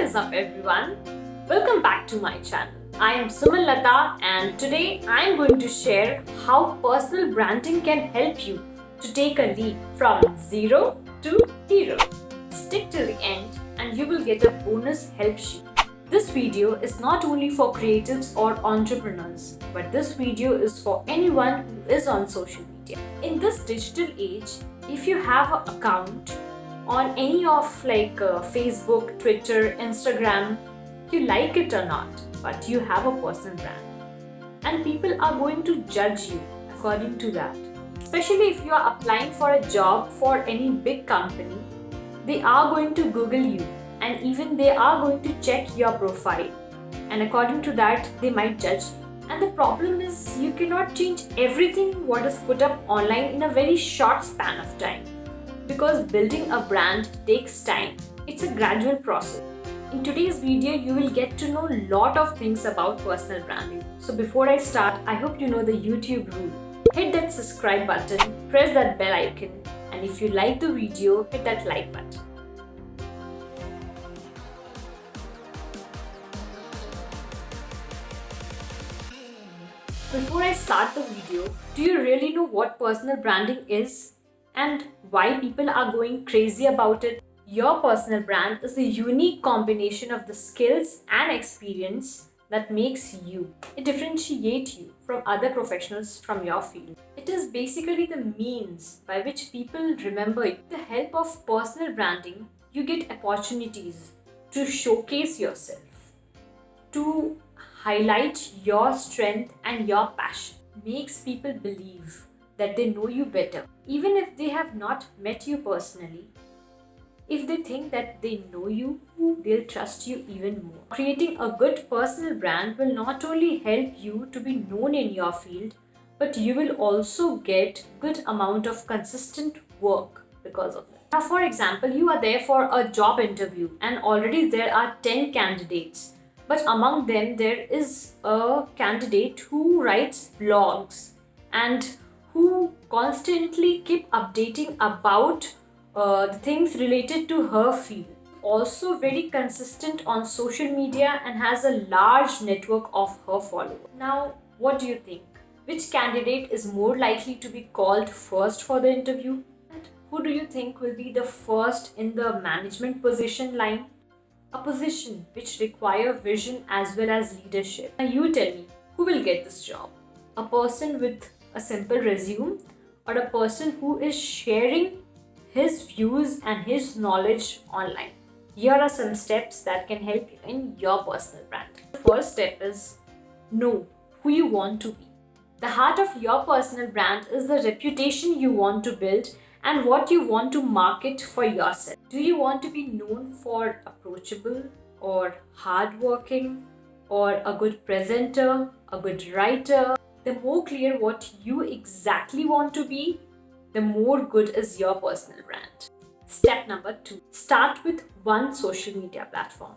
is up everyone? Welcome back to my channel. I am Suman Lata and today I am going to share how personal branding can help you to take a leap from zero to hero. Stick till the end and you will get a bonus help sheet. This video is not only for creatives or entrepreneurs, but this video is for anyone who is on social media. In this digital age, if you have an account on any of Facebook, Twitter, Instagram, you like it or not, but you have a personal brand. And people are going to judge you according to that. Especially if you are applying for a job for any big company, they are going to Google you and even they are going to check your profile. And according to that, they might judge you. And the problem is you cannot change everything what is put up online in a very short span of time. Because building a brand takes time. It's a gradual process. In today's video, you will get to know a lot of things about personal branding. So before I start, I hope you know the YouTube rule. Hit that subscribe button, press that bell icon, and if you like the video, hit that like button. Before I start the video, do you really know what personal branding is and why people are going crazy about it? Your personal brand is a unique combination of the skills and experience that makes you. It differentiates you from other professionals from your field. It is basically the means by which people remember you. With the help of personal branding, you get opportunities to showcase yourself, to highlight your strength and your passion. Makes people believe that they know you better. Even if they have not met you personally, if they think that they know you, they'll trust you even more. Creating a good personal brand will not only help you to be known in your field, but you will also get good amount of consistent work because of it. Now, for example, you are there for a job interview and already there are 10 candidates. But among them, there is a candidate who writes blogs and who constantly keep updating about the things related to her field. Also very consistent on social media and has a large network of her followers. Now, what do you think? Which candidate is more likely to be called first for the interview? And who do you think will be the first in the management position line? A position which require vision as well as leadership. Now you tell me, who will get this job? A person with a simple resume or a person who is sharing his views and his knowledge online? Here are some steps that can help you in your personal brand. The first step is know who you want to be. The heart of your personal brand is the reputation you want to build and what you want to market for yourself. Do you want to be known for approachable or hardworking or a good presenter, a good writer? The more clear what you exactly want to be, the more good is your personal brand. Step number 2. Start with one social media platform.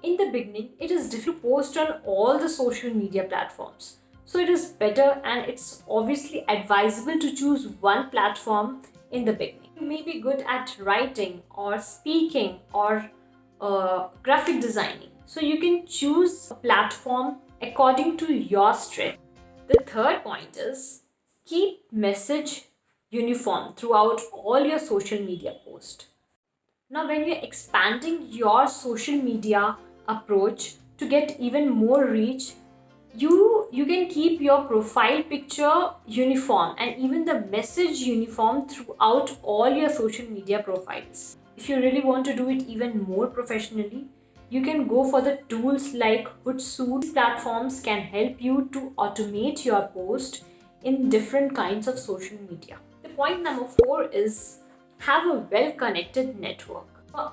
In the beginning, it is difficult to post on all the social media platforms. So it is better and it's obviously advisable to choose one platform in the beginning. You may be good at writing or speaking or graphic designing. So you can choose a platform according to your strength. The third point is keep message uniform throughout all your social media posts. Now, when you're expanding your social media approach to get even more reach, you can keep your profile picture uniform and even the message uniform throughout all your social media profiles. If you really want to do it even more professionally, you can go for the tools like Hootsuite. These platforms can help you to automate your post in different kinds of social media. The point number 4 is have a well-connected network.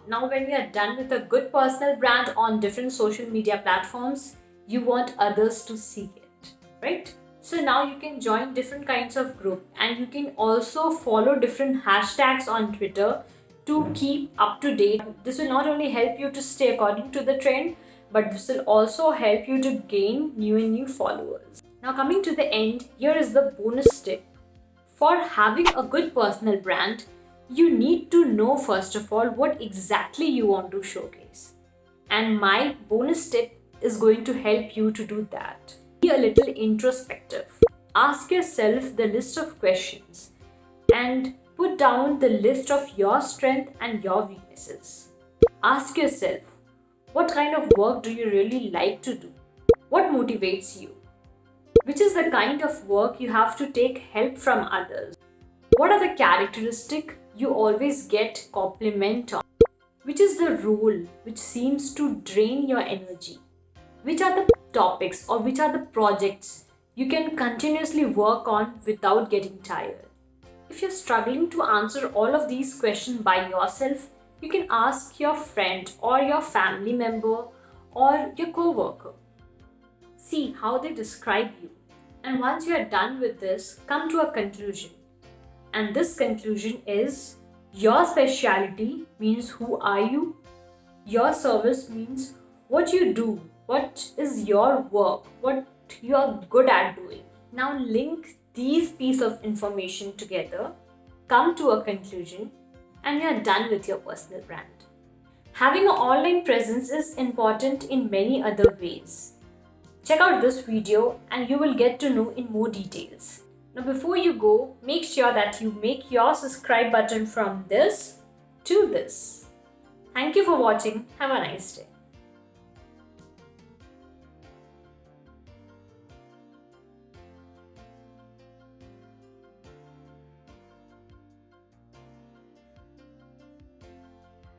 Now, when we are done with a good personal brand on different social media platforms, you want others to see it, right? So now you can join different kinds of group and you can also follow different hashtags on Twitter to keep up to date. This will not only help you to stay according to the trend, but this will also help you to gain new followers. Now coming to the end, here is the bonus tip. For having a good personal brand, you need to know first of all what exactly you want to showcase. And my bonus tip is going to help you to do that. Be a little introspective. Ask yourself the list of questions and put down the list of your strengths and your weaknesses. Ask yourself, what kind of work do you really like to do? What motivates you? Which is the kind of work you have to take help from others? What are the characteristics you always get compliment on? Which is the role which seems to drain your energy? Which are the topics or which are the projects you can continuously work on without getting tired? If you're struggling to answer all of these questions by yourself, you can ask your friend or your family member or your coworker. See how they describe you. And once you are done with this, come to a conclusion. And this conclusion is your speciality means who are you? Your service means what you do, what is your work, what you are good at doing. Now link these pieces of information together, come to a conclusion, and you're done with your personal brand. Having an online presence is important in many other ways. Check out this video and you will get to know in more details. Now before you go, make sure that you make your subscribe button from this to this. Thank you for watching. Have a nice day.